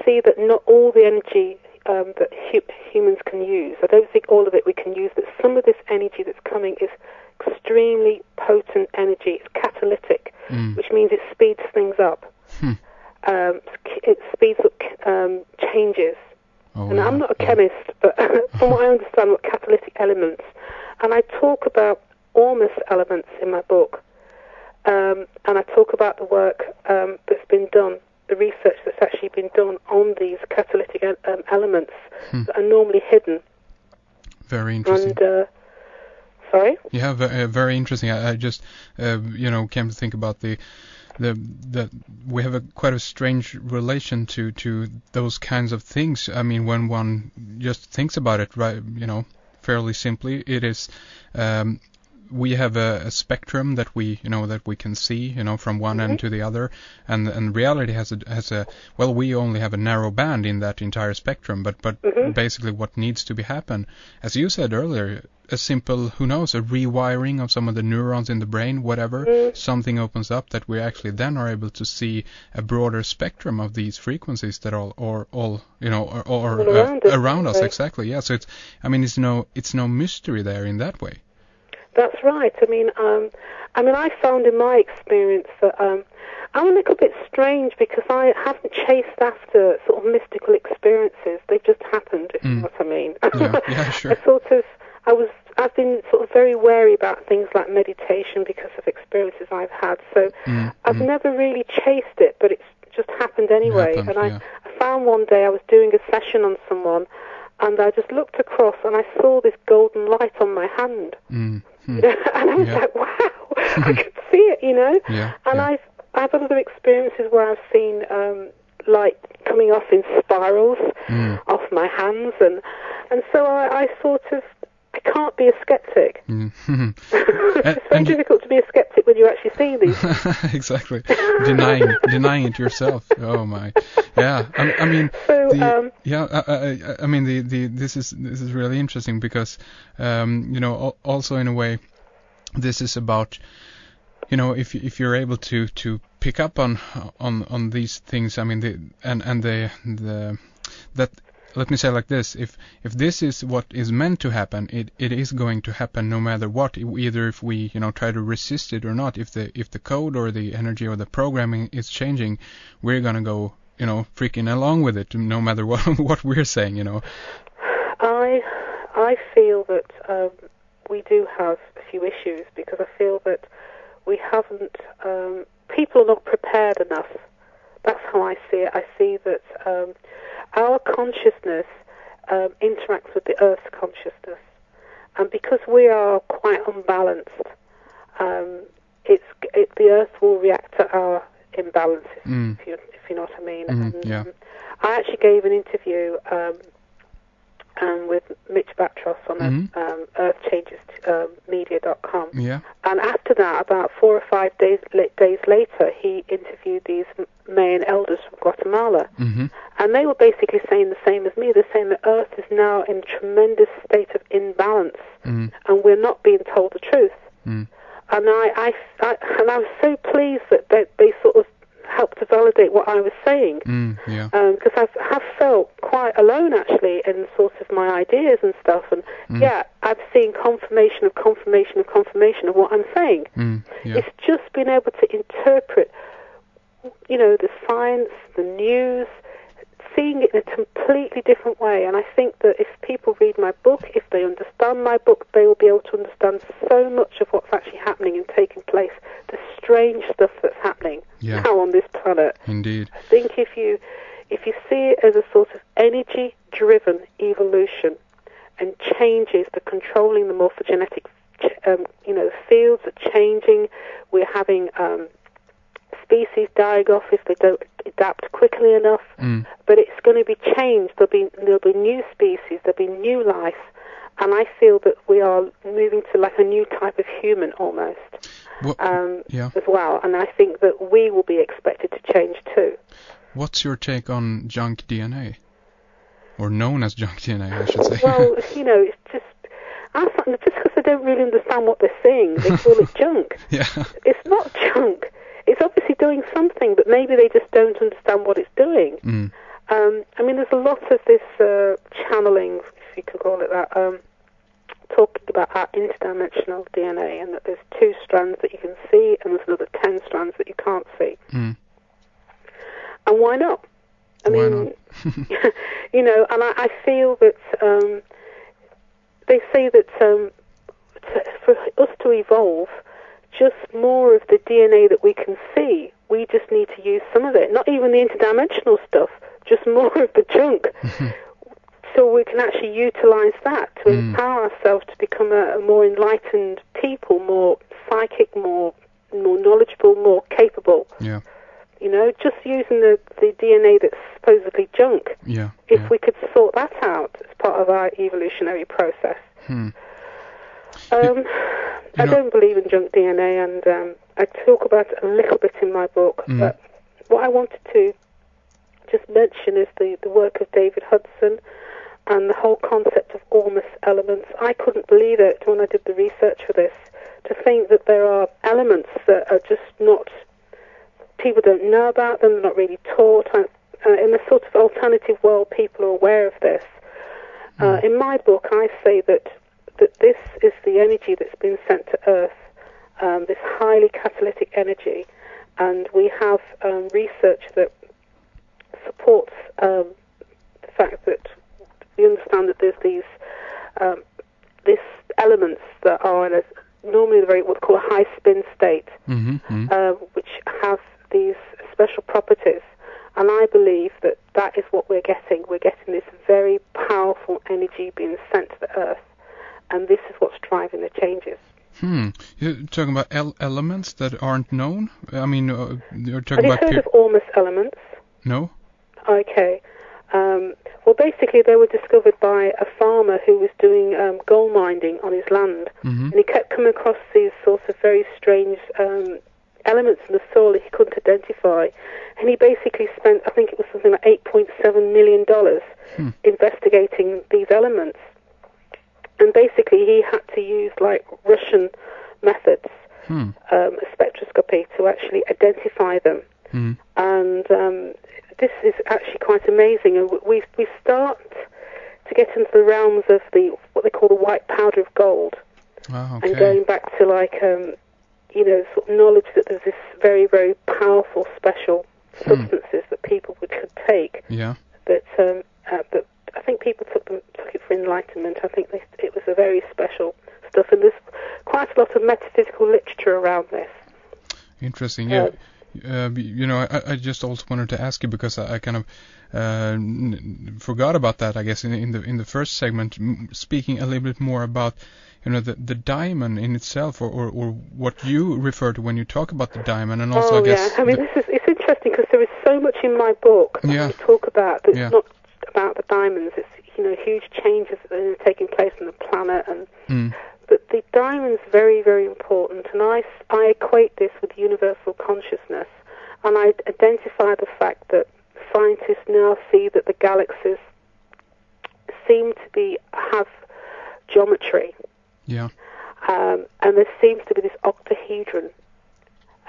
see that not all the energy that humans can use, I don't think all of it we can use, but some of this energy that's coming is extremely potent energy. It's catalytic, which means it speeds things up. It speeds up changes. And I'm not a chemist, but from what I understand, what catalytic elements, and I talk about almost elements in my book, and I talk about the work that's been done, the research that's actually been done on these catalytic elements that are normally hidden. Very interesting. And, sorry? Yeah, very interesting. I just, came to think about the we have quite a strange relation to those kinds of things. I mean, when one just thinks about it, right, fairly simply, it is, we have a spectrum that we can see, from one end to the other, and reality has a well, we only have a narrow band in that entire spectrum, but basically what needs to be happen, as you said earlier, a simple, who knows, a rewiring of some of the neurons in the brain, whatever, something opens up that we actually then are able to see a broader spectrum of these frequencies that are all around us, exactly. Yeah, so it's no mystery there in that way. That's right. I mean, I found in my experience that I'm a little bit strange because I haven't chased after sort of mystical experiences. They've just happened, if you know what I mean. Yeah, sure. I've been sort of very wary about things like meditation because of experiences I've had. So I've never really chased it, but it's just happened anyway. I found one day I was doing a session on someone, and I just looked across and I saw this golden light on my hand. And I was like, wow, I could see it, And I've had other experiences where I've seen light coming off in spirals off my hands, and so I sort of, I can't be a skeptic. It's very difficult to be a skeptic when you're actually seeing these. Exactly, denying it yourself. Oh my, yeah. I mean, this is really interesting because, also in a way, this is about, if you're able to pick up on these things. I mean, that. Let me say like this: if this is what is meant to happen, it is going to happen no matter what. Either if we try to resist it or not. If the code or the energy or the programming is changing, we're gonna go freaking along with it, no matter what we're saying. I feel that we do have a few issues because I feel that we haven't. People are not prepared enough. That's how I see it. I see that. Our consciousness interacts with the Earth's consciousness, and because we are quite unbalanced, the Earth will react to our imbalances, if you know what I mean. I actually gave an interview with Mitch Batros on earthchangesmedia.com. And after that, about 4 or 5 days later, he interviewed these Mayan elders from Guatemala. And they were basically saying the same as me. They're saying that Earth is now in a tremendous state of imbalance, and we're not being told the truth. And I was so pleased that they sort of helped to validate what I was saying, because I have felt quite alone actually in sort of my ideas and stuff, and I've seen confirmation of what I'm saying. It's just being able to interpret, the science, the news, seeing it in a completely different way. And I think that if people read my book, if they understand my book, they will be able to understand so much of what's actually happening and taking place, the strange stuff that's happening now on this planet. Indeed. I think if you see it as a sort of energy-driven evolution and changes, the controlling the morphogenetic, fields are changing. We're having species dying off if they don't adapt quickly enough. But it's going to be changed. There'll be new species. There'll be new life. And I feel that we are moving to like a new type of human almost, as well. And I think that we will be expected to change too. What's your take on junk DNA? Or known as junk DNA, I should say. Well, it's just because they don't really understand what they're saying, they call it junk. It's not junk. It's obviously doing something, but maybe they just don't understand what it's doing. I mean, there's a lot of this channeling, if you could call it that, talking about our interdimensional DNA, and that there's 2 strands that you can see, and there's another 10 strands that you can't see. And why not? I mean, you know, and I feel that they say that for us to evolve, just more of the DNA that we can see, we just need to use some of it. Not even the interdimensional stuff, just more of the junk. So we can actually utilize that to empower ourselves to become a more enlightened people, more psychic, more knowledgeable, more capable. Yeah. You know, just using the DNA that's supposedly junk. Yeah. If we could sort that out as part of our evolutionary process. I don't believe in junk DNA, and I talk about it a little bit in my book. But what I wanted to just mention is the work of David Hudson and the whole concept of almost elements. I couldn't believe it when I did the research for this, to think that there are elements that are just not, people don't know about them, they're not really taught. In the sort of alternative world, people are aware of this. In my book, I say that this is the energy that's been sent to Earth, this highly catalytic energy, and we have research that supports the fact that we understand that there's these elements that are in normally what they call a high spin state, which have these special properties. And I believe that that is what we're getting. We're getting this very powerful energy being sent to the Earth, and this is what's driving the changes. You're talking about elements that aren't known? I mean, you're talking about... Have you heard of almost elements? No. Okay. Well, basically, they were discovered by a farmer who was doing gold mining on his land, and he kept coming across these sorts of very strange elements in the soil that he couldn't identify. And he basically spent, I think it was something like $8.7 million investigating these elements. And basically, he had to use like Russian methods, spectroscopy, to actually identify them. And this is actually quite amazing. And we start to get into the realms of what they call the white powder of gold. Oh, okay. And going back to like, sort of knowledge that there's this very, very powerful special substances that people could take. Yeah. That I think people took it for enlightenment. I think it was a very special stuff, and there's quite a lot of metaphysical literature around this. Interesting. Yeah. I just also wanted to ask you, because I kind of forgot about that, I guess, in the first segment, speaking a little bit more about the diamond in itself, or what you refer to when you talk about the diamond, and also I guess. Yeah. I mean, it's interesting because there is so much in my book that you talk about that's not about the diamonds. It's huge changes that are taking place on the planet, and but the diamond's very, very important, and I equate this with universal consciousness, and I identify the fact that scientists now see that the galaxies seem to have geometry. Yeah. And there seems to be this octahedron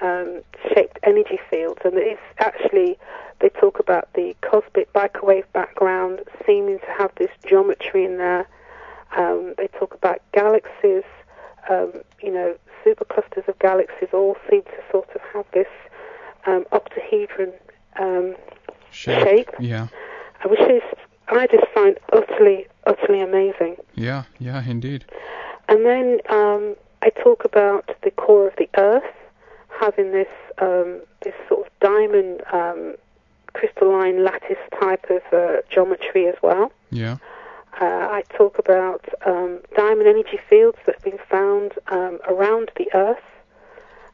shaped energy fields, and it's actually, they talk about the cosmic microwave background seeming to have this geometry in there. They talk about galaxies, superclusters of galaxies all seem to sort of have this octahedron shape. Yeah. Which is, I just find utterly, utterly amazing. Yeah, indeed. And then I talk about the core of the Earth having this sort of diamond crystalline lattice type of geometry as well. Yeah. I talk about diamond energy fields that have been found around the Earth.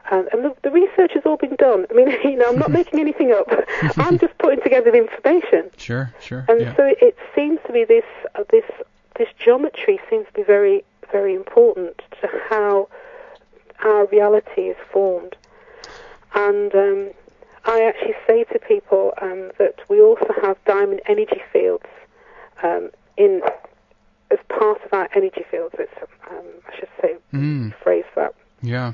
And the research has all been done. I mean, I'm not making anything up. I'm just putting together the information. Sure. And so it seems to be this geometry seems to be very, very important to how our reality is formed. And I actually say to people that we also have diamond energy fields as part of our energy fields. It's, I should say, phrase that. Yeah.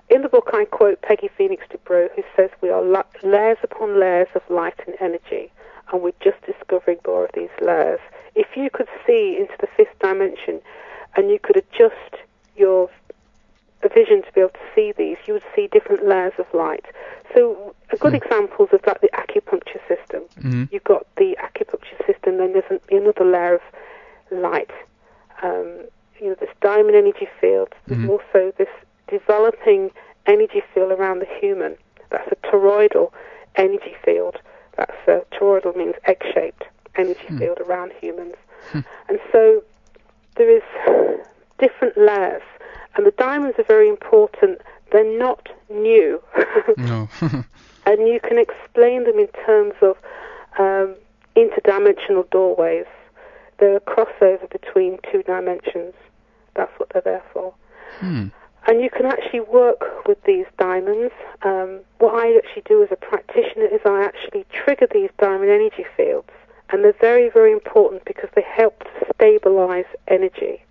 In the book, I quote Peggy Phoenix DeBrew, who says we are layers upon layers of light and energy, and we're just discovering more of these layers. If you could see into the fifth dimension and you could adjust your vision to be able to see these, you would see different layers of light. So a good examples of that, the acupuncture system. Mm-hmm. You've got the acupuncture system, then there's another layer of light. This diamond energy field. There's also this developing energy field around the human. That's a toroidal energy field. Toroidal means egg-shaped energy field around humans. And so there is different layers. And the diamonds are very important. They're not new. No. And you can explain them in terms of interdimensional doorways. They're a crossover between two dimensions. That's what they're there for. And you can actually work with these diamonds. What I actually do as a practitioner is I actually trigger these diamond energy fields. And they're very, very important because they help to stabilize energy.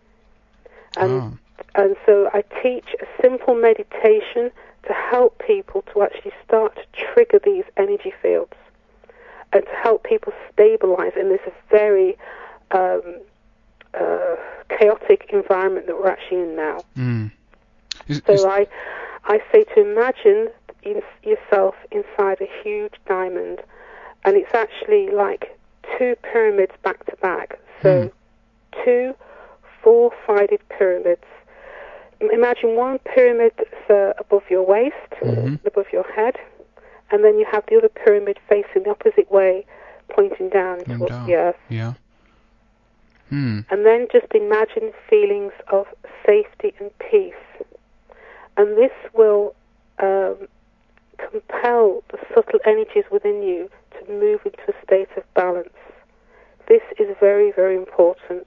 And so I teach a simple meditation to help people to actually start to trigger these energy fields and to help people stabilize in this very chaotic environment that we're actually in now. I say to imagine yourself inside a huge diamond, and it's actually like two pyramids back to back. So 2 4-sided pyramids. Imagine one pyramid that's above your waist, above your head, and then you have the other pyramid facing the opposite way, pointing down towards the earth. Yeah. And then just imagine feelings of safety and peace. And this will compel the subtle energies within you to move into a state of balance. This is very, very important.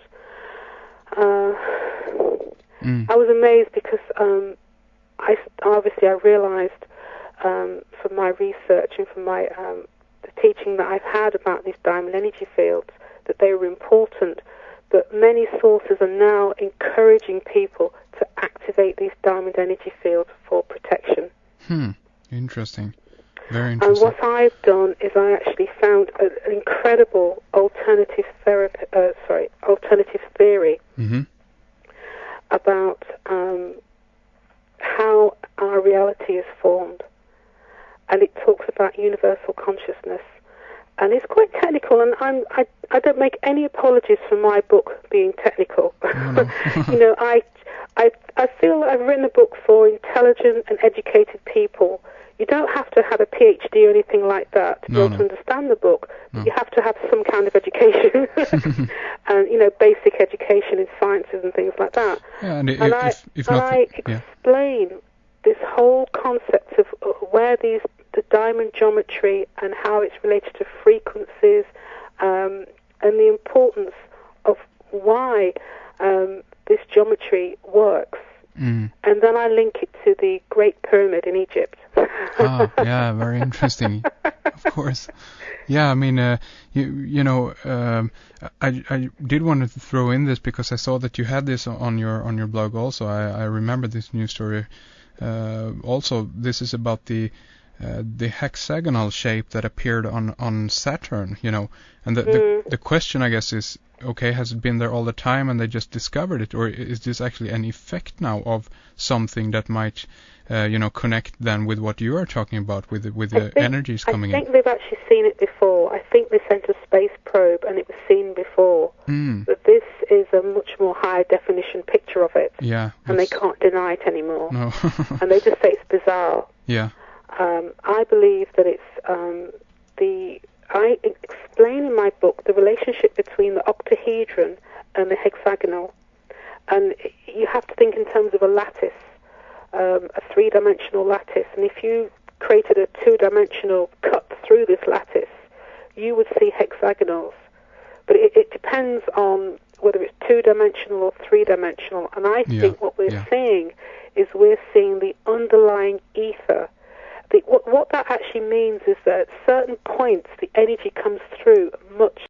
I was amazed because I realized from my research and from my the teaching that I've had about these diamond energy fields that they were important, but many sources are now encouraging people to activate these diamond energy fields for protection. Interesting. Very interesting. And what I've done is I actually found an incredible alternative theory about how our reality is formed. And it talks about universal consciousness. And it's quite technical, and I don't make any apologies for my book being technical. No. I feel I've written a book for intelligent and educated people. You don't have to have a PhD or anything like that to be able to understand the book. But you have to have some kind of education, and basic education in sciences and things like that. Yeah, and I explain this whole concept of where the diamond geometry and how it's related to frequencies, and the importance of why this geometry works. And then I link it to the Great Pyramid in Egypt. Yeah, very interesting. Of course. Yeah, I mean, I did want to throw in this because I saw that you had this on your blog also. I remember this news story. Also, this is about the hexagonal shape that appeared on Saturn, and the question, I guess, is, okay, has it been there all the time and they just discovered it, or is this actually an effect now of something that might connect then with what you are talking about with the energies coming in? I think they've actually seen it before. I think they sent a space probe and it was seen before. But this is a much more high definition picture of it. Yeah. And they can't deny it anymore. No. And they just say it's bizarre. Yeah. I believe that it's I explain in my book the relationship between the octahedron and the hexagonal. And you have to think in terms of a lattice, a three-dimensional lattice. And if you created a two-dimensional cut through this lattice, you would see hexagonals. But it depends on whether it's two-dimensional or three-dimensional. And I think what we're seeing is we're seeing the underlying ether. What that actually means is that at certain points the energy comes through much